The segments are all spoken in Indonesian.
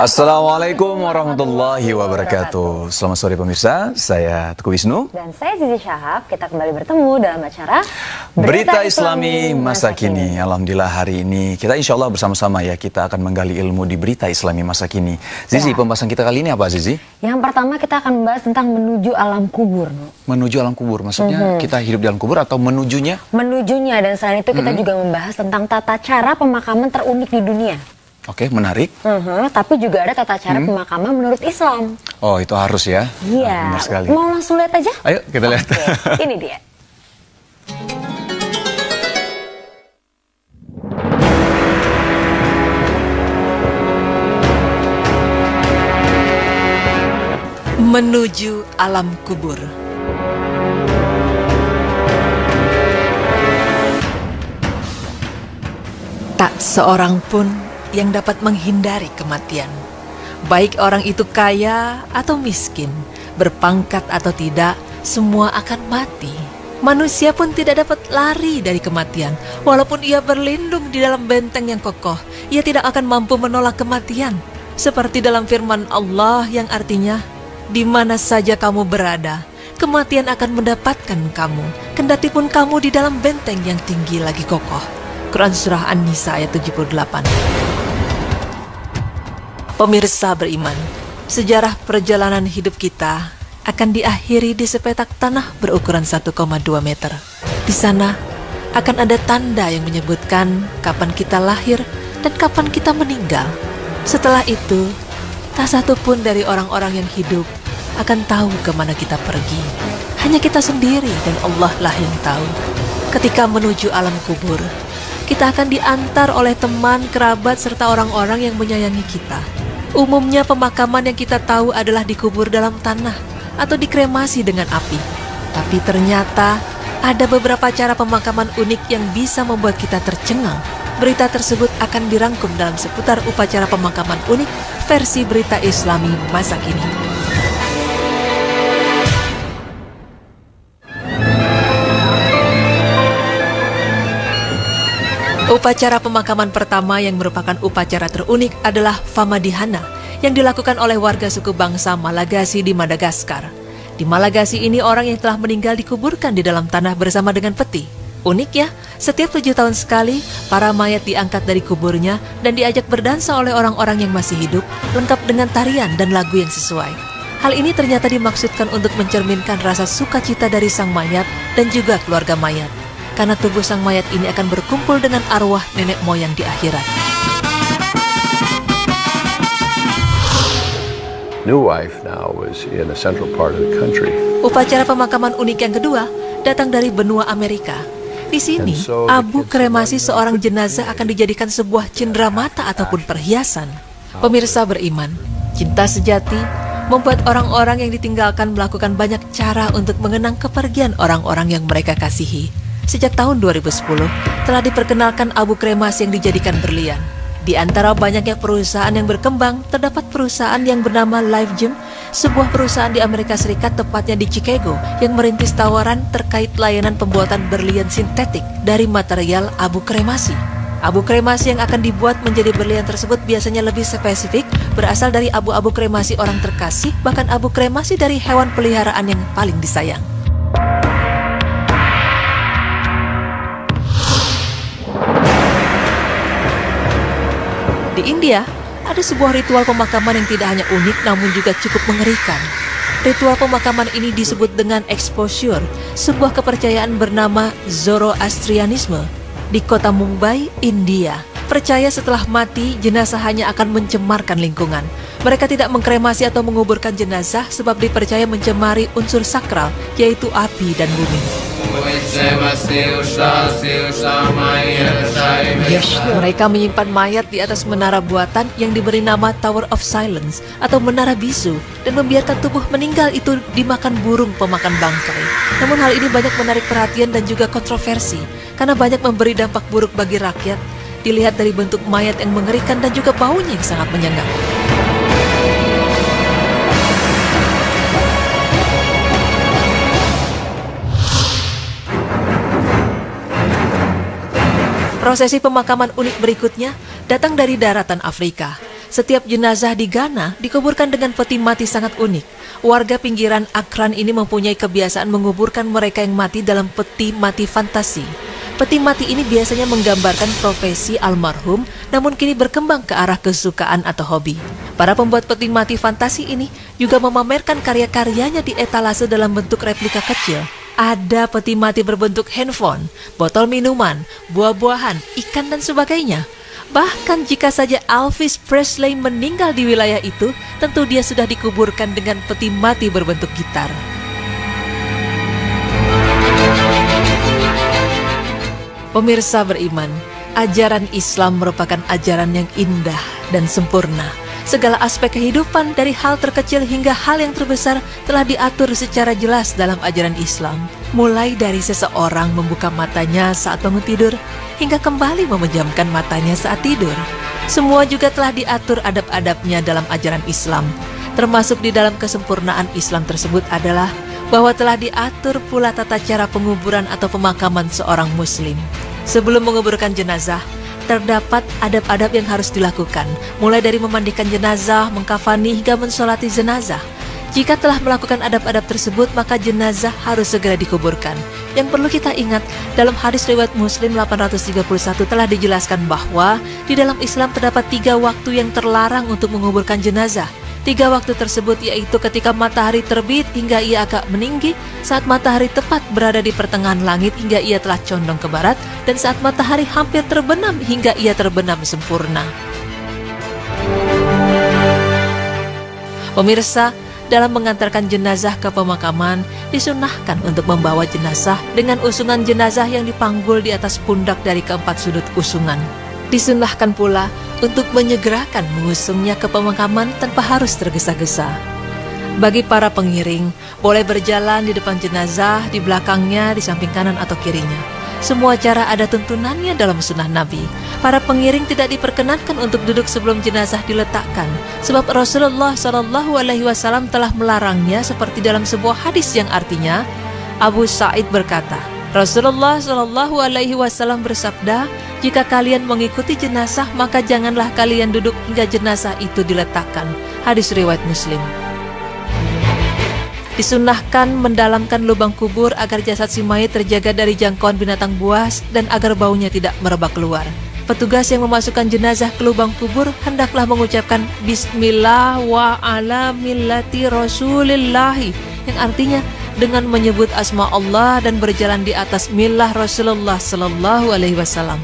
Assalamualaikum warahmatullahi wabarakatuh. Selamat sore pemirsa, saya Teguh Wisnu. Dan saya Zizi Syahab. Kita kembali bertemu dalam acara Berita Islami Masa Kini. Alhamdulillah hari ini kita insya Allah bersama-sama ya, kita akan menggali ilmu di Berita Islami Masa Kini. Zizi, pembahasan kita kali ini apa Zizi? Yang pertama kita akan membahas tentang menuju alam kubur. Menuju alam kubur, maksudnya kita hidup di alam kubur atau menujunya? Menujunya, dan selain itu kita juga membahas tentang tata cara pemakaman terunik di dunia. Oke, menarik. Tapi juga ada tata cara pemakaman menurut Islam. Oh, itu harus ya? Iya. Benar sekali. Mau langsung lihat aja? Ayo kita lihat. Oke, ini dia. Menuju alam kubur. Tak seorang pun yang dapat menghindari kematian. Baik orang itu kaya atau miskin, berpangkat atau tidak, semua akan mati. Manusia pun tidak dapat lari dari kematian. Walaupun ia berlindung di dalam benteng yang kokoh, ia tidak akan mampu menolak kematian. Seperti dalam firman Allah yang artinya, di mana saja kamu berada, kematian akan mendapatkan kamu, kendatipun kamu di dalam benteng yang tinggi lagi kokoh. Quran Surah An-Nisa ayat 78. Pemirsa beriman, sejarah perjalanan hidup kita akan diakhiri di sepetak tanah berukuran 1,2 meter. Di sana akan ada tanda yang menyebutkan kapan kita lahir dan kapan kita meninggal. Setelah itu, tak satu pun dari orang-orang yang hidup akan tahu kemana kita pergi. Hanya kita sendiri dan Allah lah yang tahu. Ketika menuju alam kubur, kita akan diantar oleh teman, kerabat, serta orang-orang yang menyayangi kita. Umumnya pemakaman yang kita tahu adalah dikubur dalam tanah atau dikremasi dengan api. Tapi ternyata ada beberapa cara pemakaman unik yang bisa membuat kita tercengang. Berita tersebut akan dirangkum dalam seputar upacara pemakaman unik versi Berita Islami Masa Kini. Upacara pemakaman pertama yang merupakan upacara terunik adalah Famadihana yang dilakukan oleh warga suku bangsa Malagasy di Madagaskar. Di Malagasy ini orang yang telah meninggal dikuburkan di dalam tanah bersama dengan peti. Unik ya, setiap 7 tahun sekali para mayat diangkat dari kuburnya dan diajak berdansa oleh orang-orang yang masih hidup, lengkap dengan tarian dan lagu yang sesuai. Hal ini ternyata dimaksudkan untuk mencerminkan rasa sukacita dari sang mayat dan juga keluarga mayat, karena tubuh sang mayat ini akan berkumpul dengan arwah nenek moyang di akhirat. New wife now was in a central part of the country. Upacara pemakaman unik yang kedua datang dari benua Amerika. Di sini, abu kremasi seorang jenazah akan dijadikan sebuah cenderamata ataupun perhiasan. Pemirsa beriman, cinta sejati membuat orang-orang yang ditinggalkan melakukan banyak cara untuk mengenang kepergian orang-orang yang mereka kasihi. Sejak tahun 2010, telah diperkenalkan abu kremasi yang dijadikan berlian. Di antara banyaknya perusahaan yang berkembang, terdapat perusahaan yang bernama Life Gem, sebuah perusahaan di Amerika Serikat tepatnya di Chicago, yang merintis tawaran terkait layanan pembuatan berlian sintetik dari material abu kremasi. Abu kremasi yang akan dibuat menjadi berlian tersebut biasanya lebih spesifik, berasal dari abu-abu kremasi orang terkasih, bahkan abu kremasi dari hewan peliharaan yang paling disayang. Di India, ada sebuah ritual pemakaman yang tidak hanya unik namun juga cukup mengerikan. Ritual pemakaman ini disebut dengan exposure, sebuah kepercayaan bernama Zoroastrianisme di kota Mumbai, India. Percaya setelah mati, jenazah hanya akan mencemarkan lingkungan. Mereka tidak mengkremasi atau menguburkan jenazah sebab dipercaya mencemari unsur sakral, yaitu api dan bumi. Mereka menyimpan mayat di atas menara buatan yang diberi nama Tower of Silence atau menara bisu dan membiarkan tubuh meninggal itu dimakan burung pemakan bangkai. Namun hal ini banyak menarik perhatian dan juga kontroversi karena banyak memberi dampak buruk bagi rakyat. Dilihat dari bentuk mayat yang mengerikan dan juga baunya yang sangat menyengat. Prosesi pemakaman unik berikutnya datang dari daratan Afrika. Setiap jenazah di Ghana dikuburkan dengan peti mati sangat unik. Warga pinggiran Akran ini mempunyai kebiasaan menguburkan mereka yang mati dalam peti mati fantasi. Peti mati ini biasanya menggambarkan profesi almarhum, namun kini berkembang ke arah kesukaan atau hobi. Para pembuat peti mati fantasi ini juga memamerkan karya-karyanya di etalase dalam bentuk replika kecil. Ada peti mati berbentuk handphone, botol minuman, buah-buahan, ikan, dan sebagainya. Bahkan jika saja Elvis Presley meninggal di wilayah itu, tentu dia sudah dikuburkan dengan peti mati berbentuk gitar. Pemirsa beriman, ajaran Islam merupakan ajaran yang indah dan sempurna. Segala aspek kehidupan dari hal terkecil hingga hal yang terbesar telah diatur secara jelas dalam ajaran Islam. Mulai dari seseorang membuka matanya saat bangun tidur, hingga kembali memejamkan matanya saat tidur. Semua juga telah diatur adab-adabnya dalam ajaran Islam. Termasuk di dalam kesempurnaan Islam tersebut adalah bahwa telah diatur pula tata cara penguburan atau pemakaman seorang muslim. Sebelum menguburkan jenazah, terdapat adab-adab yang harus dilakukan, mulai dari memandikan jenazah, mengkafani, hingga mensolati jenazah. Jika telah melakukan adab-adab tersebut, maka jenazah harus segera dikuburkan. Yang perlu kita ingat, dalam hadis riwayat Muslim 831 telah dijelaskan bahwa di dalam Islam terdapat 3 waktu yang terlarang untuk menguburkan jenazah. 3 waktu tersebut yaitu ketika matahari terbit hingga ia agak meninggi, saat matahari tepat berada di pertengahan langit hingga ia telah condong ke barat, dan saat matahari hampir terbenam hingga ia terbenam sempurna. Pemirsa, dalam mengantarkan jenazah ke pemakaman, disunahkan untuk membawa jenazah dengan usungan jenazah yang dipanggul di atas pundak dari keempat sudut usungan. Disunahkan pula untuk menyegerakan mengusungnya ke pemakaman tanpa harus tergesa-gesa. Bagi para pengiring, boleh berjalan di depan jenazah, di belakangnya, di samping kanan atau kirinya. Semua cara ada tuntunannya dalam sunnah Nabi. Para pengiring tidak diperkenankan untuk duduk sebelum jenazah diletakkan, sebab Rasulullah SAW telah melarangnya, seperti dalam sebuah hadis yang artinya, Abu Sa'id berkata, Rasulullah SAW bersabda, jika kalian mengikuti jenazah, maka janganlah kalian duduk hingga jenazah itu diletakkan. Hadis riwayat Muslim. Disunahkan mendalamkan lubang kubur agar jasad si mayit terjaga dari jangkauan binatang buas dan agar baunya tidak merebak keluar. Petugas yang memasukkan jenazah ke lubang kubur hendaklah mengucapkan Bismillah wa ala millati Rasulillahi, yang artinya dengan menyebut asma Allah dan berjalan di atas millah Rasulullah SAW.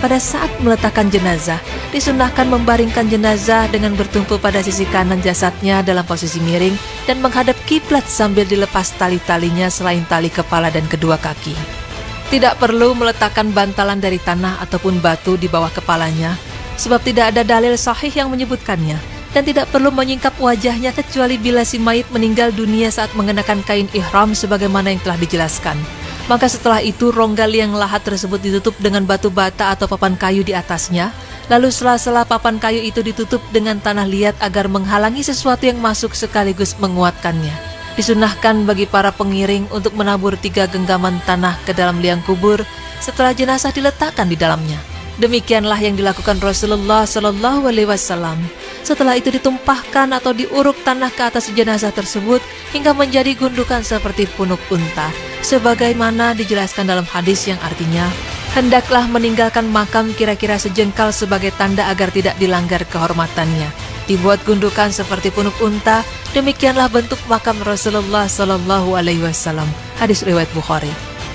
Pada saat meletakkan jenazah, disunahkan membaringkan jenazah dengan bertumpu pada sisi kanan jasadnya dalam posisi miring dan menghadap kiblat sambil dilepas tali-talinya selain tali kepala dan kedua kaki. Tidak perlu meletakkan bantalan dari tanah ataupun batu di bawah kepalanya, sebab tidak ada dalil sahih yang menyebutkannya, dan tidak perlu menyingkap wajahnya kecuali bila si mayit meninggal dunia saat mengenakan kain ihram sebagaimana yang telah dijelaskan. Maka setelah itu rongga liang lahat tersebut ditutup dengan batu bata atau papan kayu di atasnya, lalu sela-sela papan kayu itu ditutup dengan tanah liat agar menghalangi sesuatu yang masuk sekaligus menguatkannya. Disunahkan bagi para pengiring untuk menabur 3 genggaman tanah ke dalam liang kubur setelah jenazah diletakkan di dalamnya. Demikianlah yang dilakukan Rasulullah SAW. Setelah itu ditumpahkan atau diuruk tanah ke atas jenazah tersebut hingga menjadi gundukan seperti punuk unta, sebagaimana dijelaskan dalam hadis yang artinya, hendaklah meninggalkan makam kira-kira sejengkal sebagai tanda agar tidak dilanggar kehormatannya. Dibuat gundukan seperti punuk unta, demikianlah bentuk makam Rasulullah SAW. Hadis riwayat Bukhari.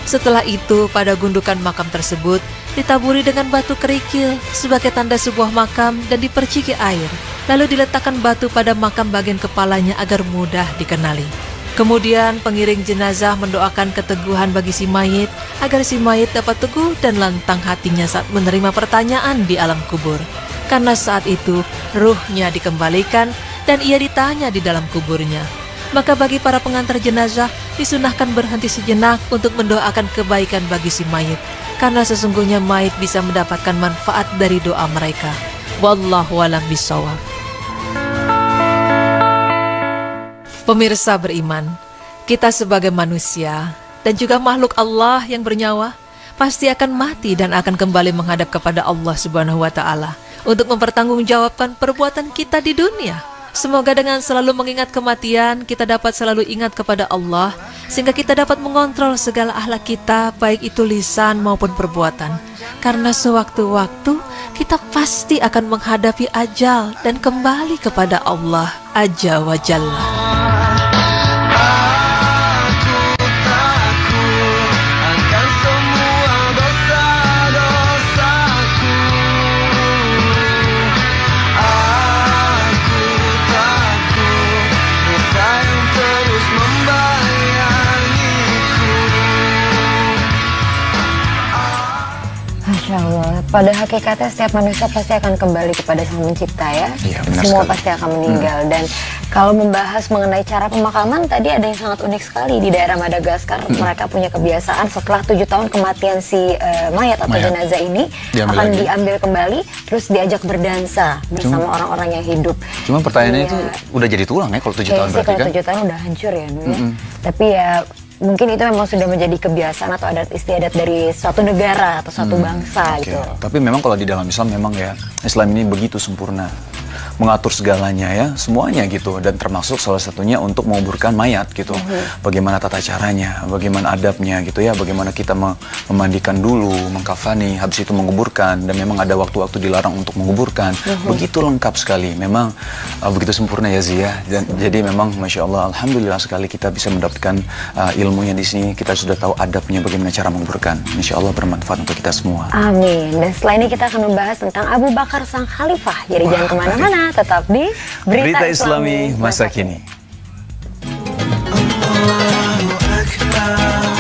Setelah itu, pada gundukan makam tersebut ditaburi dengan batu kerikil sebagai tanda sebuah makam dan diperciki air. Lalu diletakkan batu pada makam bagian kepalanya agar mudah dikenali. Kemudian pengiring jenazah mendoakan keteguhan bagi si mayit agar si mayit dapat teguh dan lantang hatinya saat menerima pertanyaan di alam kubur. Karena saat itu ruhnya dikembalikan dan ia ditanya di dalam kuburnya. Maka bagi para pengantar jenazah disunahkan berhenti sejenak untuk mendoakan kebaikan bagi si mayit, karena sesungguhnya mayit bisa mendapatkan manfaat dari doa mereka. Wallahu a'lam bishawab. Pemirsa beriman, kita sebagai manusia dan juga makhluk Allah yang bernyawa pasti akan mati dan akan kembali menghadap kepada Allah Subhanahu wa Ta'ala. untuk mempertanggungjawabkan perbuatan kita di dunia. Semoga dengan selalu mengingat kematian, kita dapat selalu ingat kepada Allah, sehingga kita dapat mengontrol segala akhlak kita, baik itu lisan maupun perbuatan. Karena sewaktu-waktu, kita pasti akan menghadapi ajal dan kembali kepada Allah Azza wa Jalla. Masya Allah, pada hakikatnya setiap manusia pasti akan kembali kepada Sang Pencipta ya. Iya, benar Semua sekali. pasti akan meninggal. Dan kalau membahas mengenai cara pemakaman, tadi ada yang sangat unik sekali di daerah Madagaskar. Mereka punya kebiasaan setelah 7 tahun kematian si mayat atau Mayat. jenazah ini Diambil akan lagi. diambil kembali, terus diajak berdansa bersama orang-orang yang hidup. Cuma pertanyaannya Iya. itu udah jadi tulang ya kalau 7 tahun Kayaknya sih berarti kalau kan? 7 tahun udah hancur ya, Nu, ya. Tapi ya mungkin itu memang sudah menjadi kebiasaan atau adat istiadat dari suatu negara atau suatu bangsa Oke. gitu. Tapi memang kalau di dalam Islam memang ya, Islam ini begitu sempurna, mengatur segalanya ya, semuanya gitu, dan termasuk salah satunya untuk menguburkan mayat gitu. Bagaimana tata caranya, bagaimana adabnya gitu ya, bagaimana kita memandikan dulu, mengkafani, habis itu menguburkan, dan memang ada waktu-waktu dilarang untuk menguburkan. Begitu lengkap sekali, memang begitu sempurna ya Zia. Dan jadi memang Masya Allah, Alhamdulillah sekali kita bisa mendapatkan ilmunya di sini. Kita sudah tahu adabnya, bagaimana cara menguburkan. Insya Allah bermanfaat untuk kita semua. Amin. Dan setelah ini kita akan membahas tentang Abu Bakar sang Khalifah. Jadi jangan kemana-mana, tetap di Berita Islami Masa Kini. Allahu Akbar.